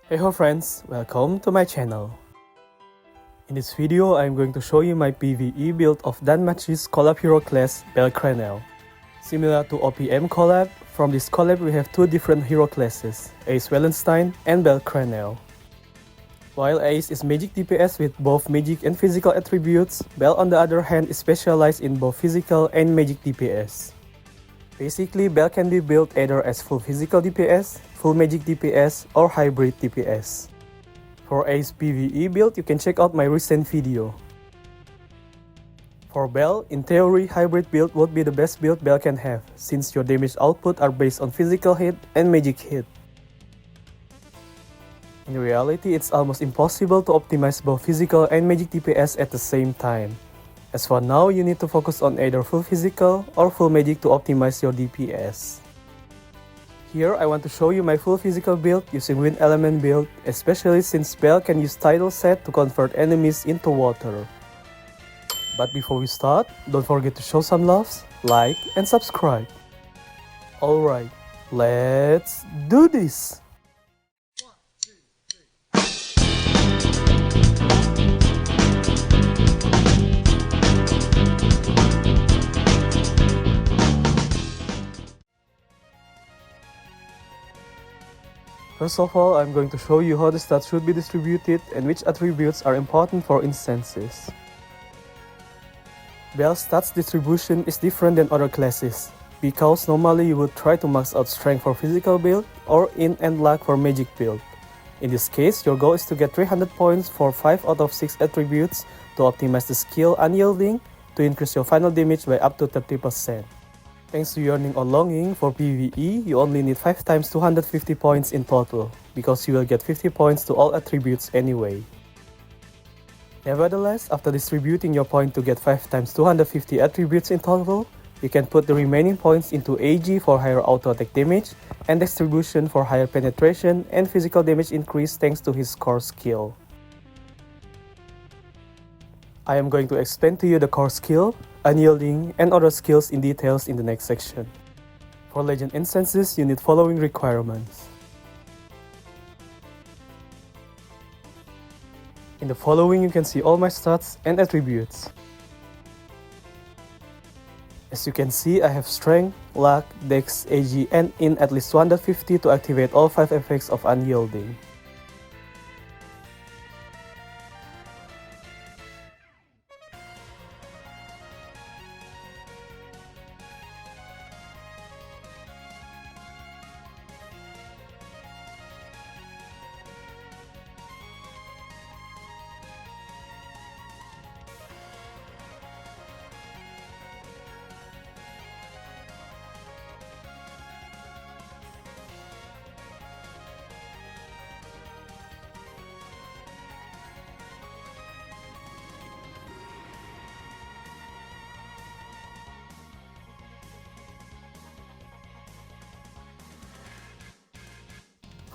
Heyho friends, welcome to my channel. In this video, I am going to show you my PVE build of DanMachi's collab hero class Bell Cranel. Similar to OPM collab, from this collab we have two different hero classes, Ace Wallenstein and Bell Cranel. While Ace is magic DPS with both magic and physical attributes, Bell on the other hand is specialized in both physical and magic DPS. Basically, Bell can be built either as full physical DPS, full magic DPS, or hybrid DPS. For Ace PvE build, you can check out my recent video. For Bell, in theory, hybrid build would be the best build Bell can have, since your damage output are based on physical hit and magic hit. In reality, it's almost impossible to optimize both physical and magic DPS at the same time. As for now, you need to focus on either full physical or full magic to optimize your DPS. Here, I want to show you my full physical build using wind element build, especially since Bell can use Tidal set to convert enemies into water. But before we start, don't forget to show some loves, like and subscribe. Alright, let's do this! First of all, I'm going to show you how the stats should be distributed and which attributes are important for instances. Bell's stats distribution is different than other classes, because normally you would try to max out strength for physical build or int and luck for magic build. In this case, your goal is to get 300 points for 5 out of 6 attributes to optimize the skill Unyielding to increase your final damage by up to 30%. Thanks to Yearning or Longing, for PvE, you only need 5 times 250 points in total, because you will get 50 points to all attributes anyway. Nevertheless, after distributing your point to get 5 times 250 attributes in total, you can put the remaining points into AG for higher auto attack damage, and distribution for higher penetration and physical damage increase thanks to his core skill. I am going to explain to you the core skill, Unyielding, and other skills in details in the next section. For legend instances, you need following requirements. In the following, you can see all my stats and attributes. As you can see, I have Strength, Luck, Dex, AG, and Int at least 250 to activate all 5 effects of Unyielding.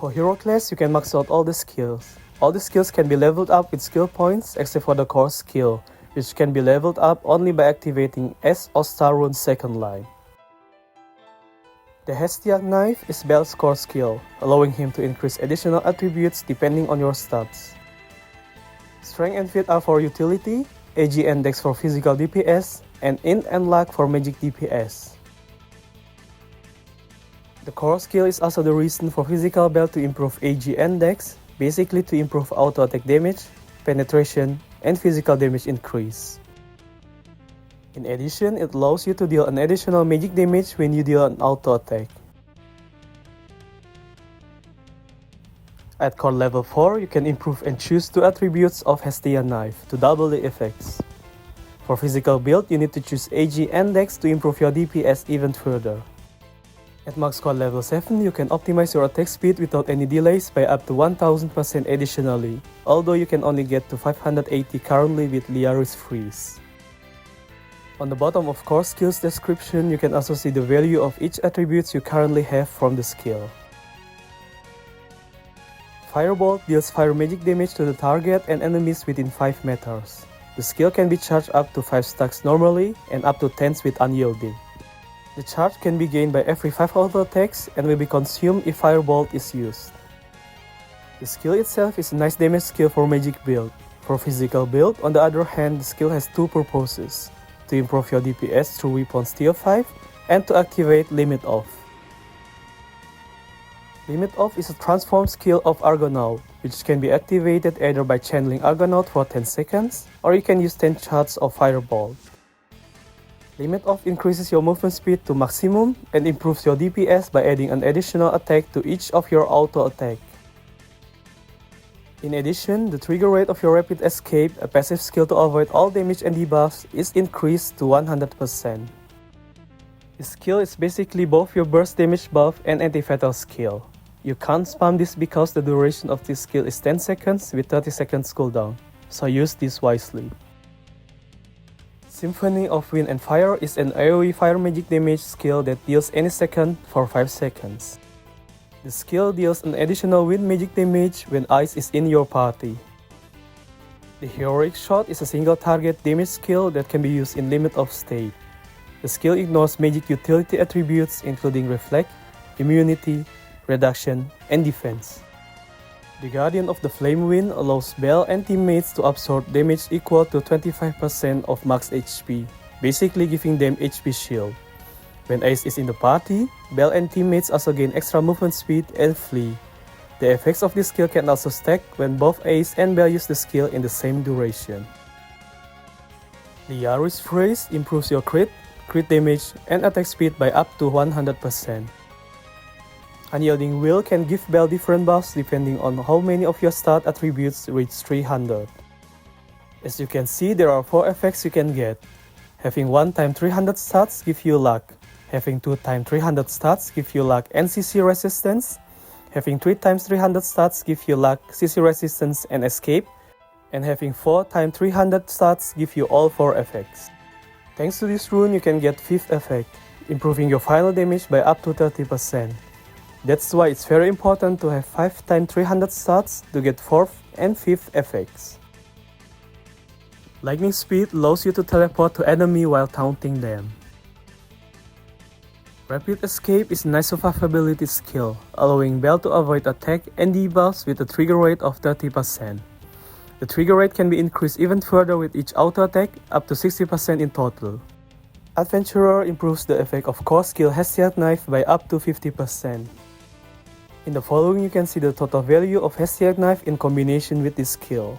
For hero class, you can max out all the skills. All the skills can be leveled up with skill points except for the core skill, which can be leveled up only by activating S or Star Rune's second line. The Hestiac Knife is Bell's core skill, allowing him to increase additional attributes depending on your stats. Strength and Fit are for utility, AG and Dex for physical DPS, and Int and Luck for magic DPS. The core skill is also the reason for physical Bell to improve AG and Dex, basically to improve auto attack damage, penetration, and physical damage increase. In addition, it allows you to deal an additional magic damage when you deal an auto attack. At core level 4, you can improve and choose 2 attributes of Hestiac Knife to double the effects. For physical build, you need to choose AG and Dex to improve your DPS even further. At max core level 7, you can optimize your attack speed without any delays by up to 1000% additionally, although you can only get to 580 currently with Liaris Freeze. On the bottom of core skills description, you can also see the value of each attribute you currently have from the skill. Firebolt deals fire magic damage to the target and enemies within 5 meters. The skill can be charged up to 5 stacks normally and up to 10s with Unyielding. The charge can be gained by every 5 auto attacks and will be consumed if Firebolt is used. The skill itself is a nice damage skill for magic build. For physical build, on the other hand, the skill has two purposes: to improve your DPS through weapons tier 5 and to activate Limit Off. Limit Off is a transform skill of Argonaut, which can be activated either by channeling Argonaut for 10 seconds, or you can use 10 shots of Fireball. Limit Off increases your movement speed to maximum and improves your DPS by adding an additional attack to each of your auto attack. In addition, the trigger rate of your Rapid Escape, a passive skill to avoid all damage and debuffs, is increased to 100%. This skill is basically both your burst damage buff and anti-fatal skill. You can't spam this because the duration of this skill is 10 seconds with 30 seconds cooldown, so use this wisely. Symphony of Wind and Fire is an AoE fire magic damage skill that deals any second for 5 seconds. The skill deals an additional wind magic damage when ice is in your party. The Heroic Shot is a single target damage skill that can be used in Limit Off state. The skill ignores magic utility attributes including Reflect, Immunity, Reduction, and Defense. The Guardian of the Flame Wind allows Bell and teammates to absorb damage equal to 25% of max HP, basically giving them HP shield. When Ace is in the party, Bell and teammates also gain extra movement speed and flee. The effects of this skill can also stack when both Ace and Bell use the skill in the same duration. The Yaru's Phrase improves your crit damage, and attack speed by up to 100%. Unyielding Will can give Bell different buffs depending on how many of your stat attributes reach 300. As you can see, there are 4 effects you can get. Having 1 times 300 stats give you luck. Having 2 times 300 stats give you luck and CC resistance. Having 3 times 300 stats give you luck, CC resistance, and escape. And having 4 times 300 stats give you all 4 effects. Thanks to this rune, you can get 5th effect, improving your final damage by up to 30%. That's why it's very important to have 5 times 300 stats to get 4th and 5th effects. Lightning Speed allows you to teleport to enemy while taunting them. Rapid Escape is a nice survivability skill, allowing Bell to avoid attack and debuffs with a trigger rate of 30%. The trigger rate can be increased even further with each auto attack, up to 60% in total. Adventurer improves the effect of core skill Hesiod Knife by up to 50%. In the following you can see the total value of Hesiod Knife in combination with this skill.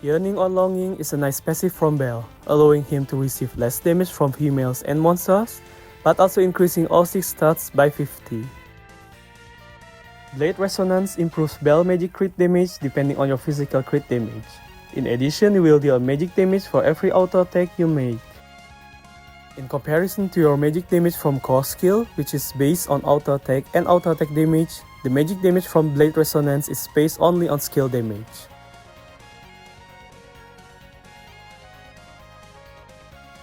Yearning or Longing is a nice passive from Bell, allowing him to receive less damage from females and monsters, but also increasing all 6 stats by 50. Blade Resonance improves Bell magic crit damage depending on your physical crit damage. In addition, you will deal magic damage for every auto attack you make. In comparison to your magic damage from core skill, which is based on auto attack and auto attack damage, the magic damage from Blade Resonance is based only on skill damage.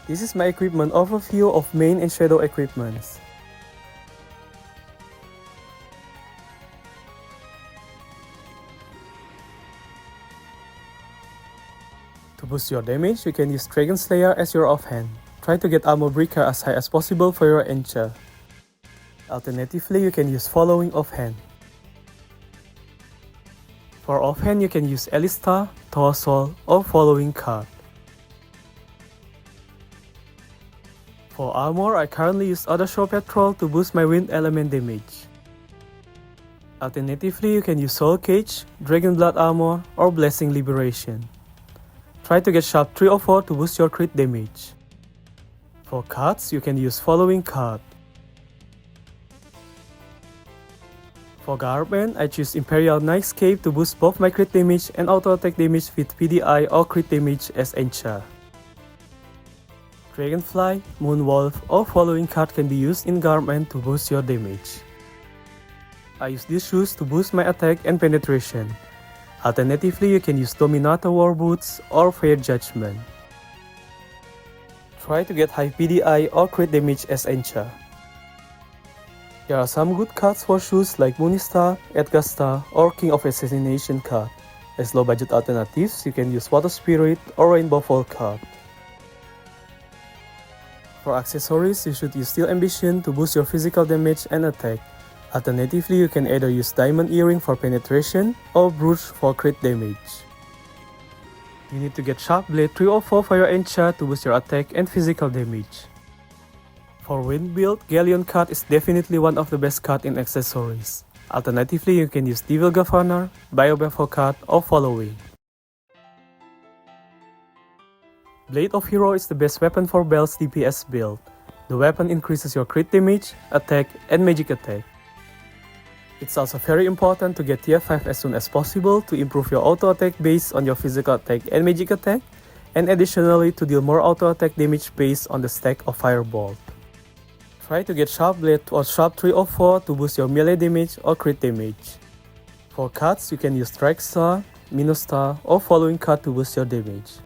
This is my equipment overview of main and shadow equipments. To boost your damage, you can use Dragon Slayer as your offhand. Try to get Armor Breaker as high as possible for your enchant. Alternatively, you can use Following offhand. For offhand, you can use Alistar, Torso, or Following card. For armor, I currently use Other Shore Patrol to boost my wind element damage. Alternatively, you can use Soul Cage, Dragon Blood Armor, or Blessing Liberation. Try to get Sharp 3 or 4 to boost your crit damage. For cards, you can use Following card. For Garment, I choose Imperial Knight's Cape to boost both my crit damage and auto attack damage with PDI or crit damage as enchant. Dragonfly, Moonwolf, or Following card can be used in Garment to boost your damage. I use these shoes to boost my attack and penetration. Alternatively, you can use Dominator War Boots or Fair Judgment. Try to get high PDI or crit damage as enchant. There are some good cards for shoes like Moonistar, Edgarstar, or King of Assassination card. As low budget alternatives, you can use Water Spirit or Rainbow Fall card. For accessories, you should use Steel Ambition to boost your physical damage and attack. Alternatively, you can either use Diamond Earring for penetration or Brooch for crit damage. You need to get Sharp Blade 3 or 4 for your enchant to boost your attack and physical damage. For Wind build, Galleon card is definitely one of the best cards in accessories. Alternatively, you can use Devil Governor, Biobaffle card or Following. Blade of Hero is the best weapon for Bel's DPS build. The weapon increases your crit damage, attack, and magic attack. It's also very important to get tier 5 as soon as possible to improve your auto attack based on your physical attack and magic attack, and additionally to deal more auto attack damage based on the stack of Firebolt. Try to get Sharp Blade or Sharp 3 or 4 to boost your melee damage or crit damage. For cards, you can use Trickstar, Minostar, or Following card to boost your damage.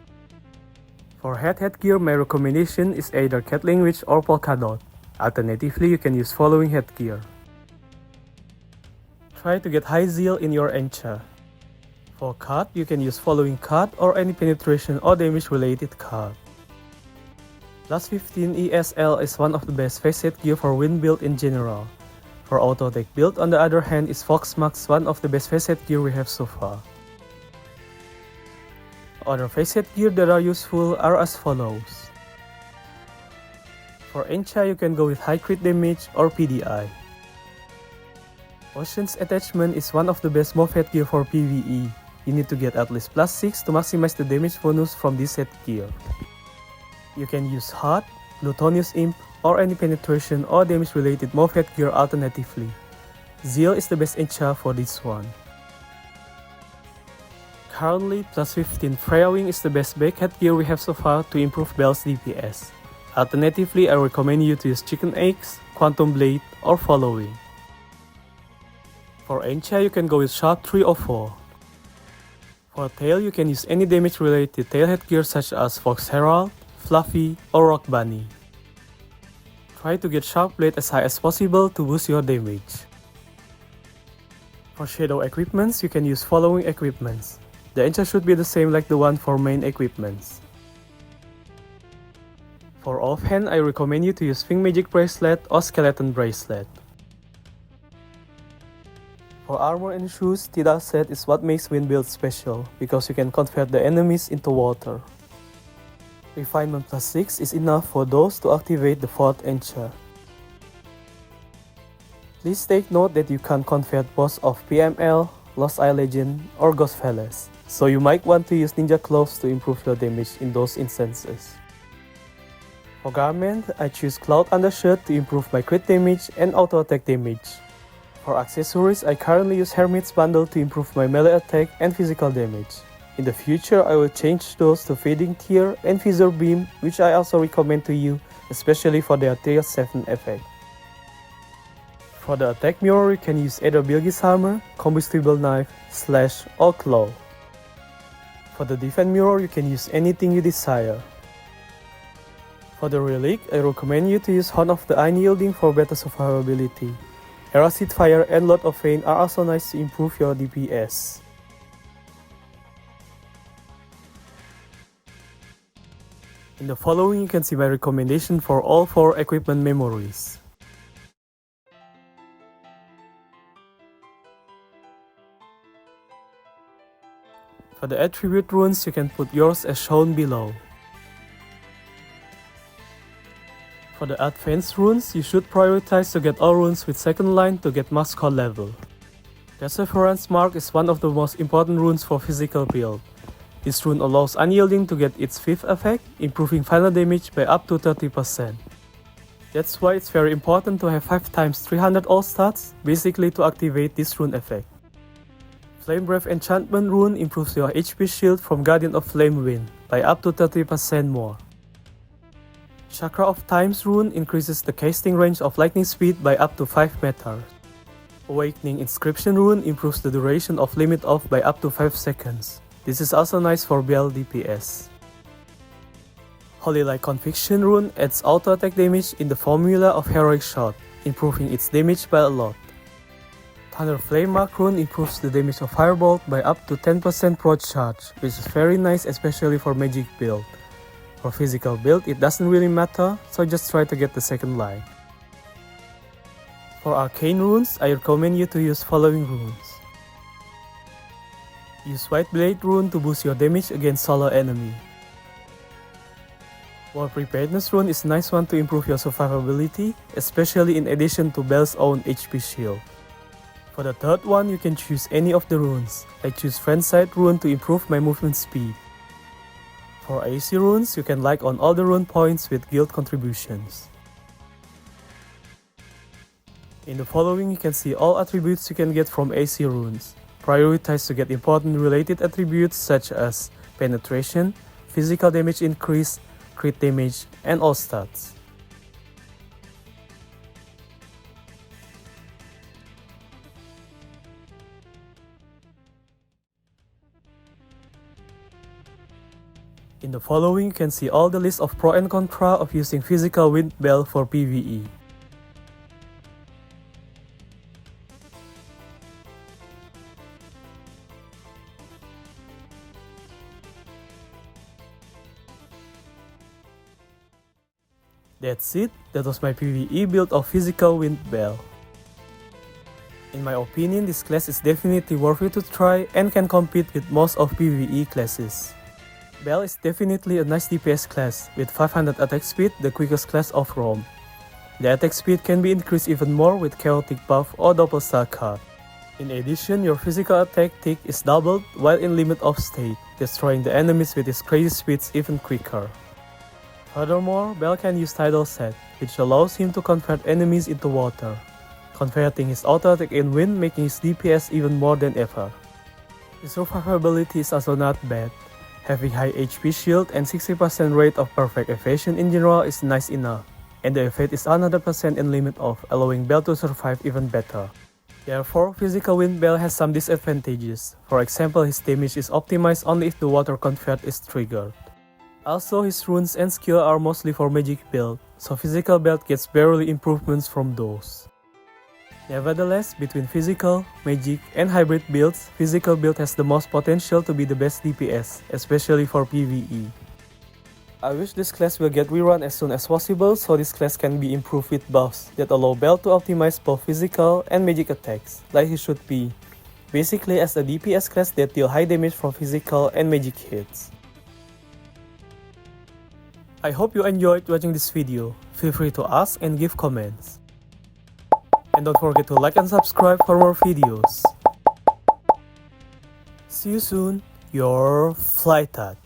For headgear, my recommendation is either Catling Witch or Polka Dot. Alternatively, you can use Following headgear. Try to get High Zeal in your enchant. For card, you can use Following card or any penetration or damage related card. Plus 15 ESL is one of the best face headgear for Wind build in general. For auto attack build, on the other hand, is Fox Max one of the best face headgear we have so far. Other face headgear that are useful are as follows. For enchant, you can go with high crit damage or PDI. Ocean's Attachment is one of the best move headgear for PVE. You need to get at least plus 6 to maximize the damage bonus from this headgear. You can use Heart, Plutonius Imp, or any penetration or damage related move headgear alternatively. Zeal is the best enchant for this one. Currently, plus 15 Freya Wing is the best back headgear we have so far to improve Bel's DPS. Alternatively, I recommend you to use Chicken Eggs, Quantum Blade, or Following. For enchant, you can go with Sharp 3 or 4. For tail, you can use any damage related tail headgear such as Fox Herald, Fluffy, or Rock Bunny. Try to get Sharp Blade as high as possible to boost your damage. For shadow equipments, you can use Following equipments. The enchant should be the same like the one for main equipments. For offhand, I recommend you to use Sphinx Magic Bracelet or Skeleton Bracelet. For armor and shoes, Tidal set is what makes Wind build special, because you can convert the enemies into water. Refinement plus 6 is enough for those to activate the 4th enchant. Please take note that you can't convert boss of PML, Lost Eye Legend, or Ghost Palace, so you might want to use Ninja Clothes to improve your damage in those instances. For garment, I choose Cloud Undershirt to improve my crit damage and auto attack damage. For accessories, I currently use Hermit's Bundle to improve my melee attack and physical damage. In the future, I will change those to Fading Tear and Visor Beam, which I also recommend to you, especially for their Tier 7 effect. For the attack mirror, you can use either Bilge's Hammer, Combustible Knife, Slash, or Claw. For the defense mirror, you can use anything you desire. For the relic, I recommend you to use Horn of the Unyielding for better survivability. Eracid Fire and Lord of Fane are also nice to improve your DPS. In the following, you can see my recommendation for all 4 equipment memories. For the attribute runes, you can put yours as shown below. For the advanced runes, you should prioritize to get all runes with second line to get max core level. Perseverance Mark is one of the most important runes for physical build. This rune allows Unyielding to get its 5th effect, improving final damage by up to 30%. That's why it's very important to have 5 times 300 all stats, basically to activate this rune effect. Flame Breath Enchantment rune improves your HP shield from Guardian of Flame Wind by up to 30% more. Chakra of Times rune increases the casting range of lightning speed by up to 5 meters. Awakening Inscription rune improves the duration of limit off by up to 5 seconds. This is also nice for Bell DPS. Holy Light Conviction rune adds auto attack damage in the formula of Heroic Shot, improving its damage by a lot. Thunder Flame Mark rune improves the damage of Firebolt by up to 10% pro charge, which is very nice especially for magic build. For physical build, it doesn't really matter, so just try to get the second line. For Arcane runes, I recommend you to use following runes. Use White Blade rune to boost your damage against solo enemy. War Preparedness rune is a nice one to improve your survivability, especially in addition to Bel's own HP shield. For the third one, you can choose any of the runes. I choose Friendsight rune to improve my movement speed. For Aesir runes, you can like on all the rune points with guild contributions. In the following, you can see all attributes you can get from Aesir runes. Prioritize to get important related attributes such as penetration, physical damage increase, crit damage, and all stats. In the following, you can see all the list of pro and contra of using physical wind bell for PvE. That's it, that was my PvE build of physical wind bell. In my opinion, this class is definitely worth it to try and can compete with most of PvE classes. Bell is definitely a nice DPS class, with 500 attack speed, the quickest class of ROM. The attack speed can be increased even more with chaotic buff or double star card. In addition, your physical attack tick is doubled while in limit of state, destroying the enemies with its crazy speeds even quicker. Furthermore, Bell can use Tidal set, which allows him to convert enemies into water, converting his auto attack in wind, making his DPS even more than ever. His survivability is also not bad. Having high HP shield and 60% rate of perfect evasion in general is nice enough, and the evade is 100% in limit off, allowing Bell to survive even better. Therefore, physical wind Bell has some disadvantages. For example, his damage is optimized only if the water convert is triggered. Also, his runes and skill are mostly for magic build, so physical build gets barely improvements from those. Nevertheless, between physical, magic, and hybrid builds, physical build has the most potential to be the best DPS, especially for PvE. I wish this class will get rerun as soon as possible so this class can be improved with buffs that allow Bell to optimize both physical and magic attacks, like he should be, basically as a DPS class that deal high damage from physical and magic hits. I hope you enjoyed watching this video. Feel free to ask and give comments. And don't forget to like and subscribe for more videos. See you soon, your FLyTuT.